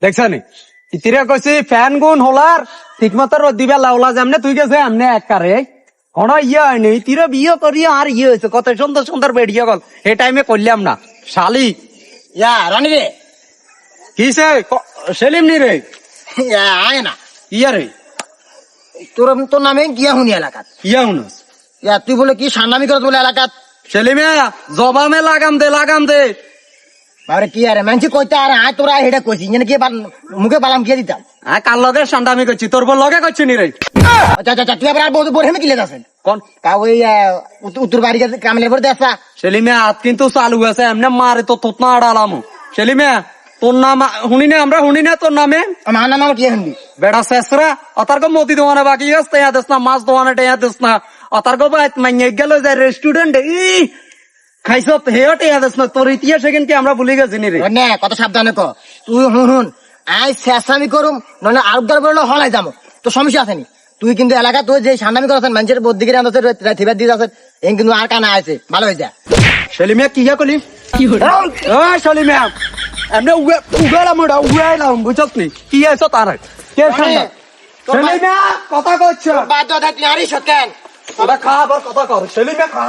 দেখছানি ইতিরে কইছি ফ্যান গুন হোলার ঠিক মতো রোদ দিবে লাউলা যেমনে তুই গেছে এমনি এক কারে হন ইয়ে হয়নি ইতিরে বিয়ে করি আর ইয়ে হয়েছে কত সুন্দর সুন্দর বেড়িয়ে গল এই টাইমে করলাম না শালি ইয়া রানী রে কিসে সেলিম নি রে আয় না ইয়া রে তোর নামে গিয়া শুনি এলাকাত ইয়া হুনস ইয়া তুই বলে কি সান্নামি করত বলে এলাকাত সেলিমে জবামে লাগাম দে বাবারে কি আরে মানছি কইতে আরে আয় তোরা হেডা কইছি যেন কি মুখে বালাম গিয়ে দিতাম কার লগে সান্ডামি করছি তোর বল লগে করছি নি রে আচ্ছা আচ্ছা তুই আবার আর বহুত বড় হেমে কিলে যাচ্ছেন কোন তা ওই উত্তর বাড়ি কামলের পর দেখা সেলিমে হাত কিন্তু চালু আছে এমনি মারে তো তোত না আড়ালাম সেলিমে তোর নাম শুনি না আমরা শুনি না তোর নামে আমার নাম আমার কি শুনবি বেড়া শেষরা অতার গো মতি দোকানে বাকি আছে ইয়া দেস না মাছ দোকানে টেয়া দেস না অতার গো বাইত মাইনে গেল যে রেস্টুরেন্ট ই খাইছ হেও টেয়া দেস না তোর ইতিহাস কিন্তু আমরা ভুলে গেছি নি রে নে কত সাবধানে ক তুই শুন আই শেষামি করুম নলে আরুদার বলে হলাই যাবো তো সমস্যা আছে নি তুই কিন্তু এলাকা তুই যে সান্নামি করছেন মানুষের বদিকে রান্দাছে থিবার দিয়ে যাচ্ছেন এই কিন্তু আর কানা আছে ভালো হয়ে যায় সেলিমিয়া কি কলি ও সেলিমিয়া এমনি উগালাম ওটা উগাইলাম বুঝছ নি কি আছে তার কে ঠান্ডা সেলিমিয়া কথা কচ্ছ বাদ দাও তুই আরই সকেন ওরা খা আবার কথা কর সেলিমিয়া খা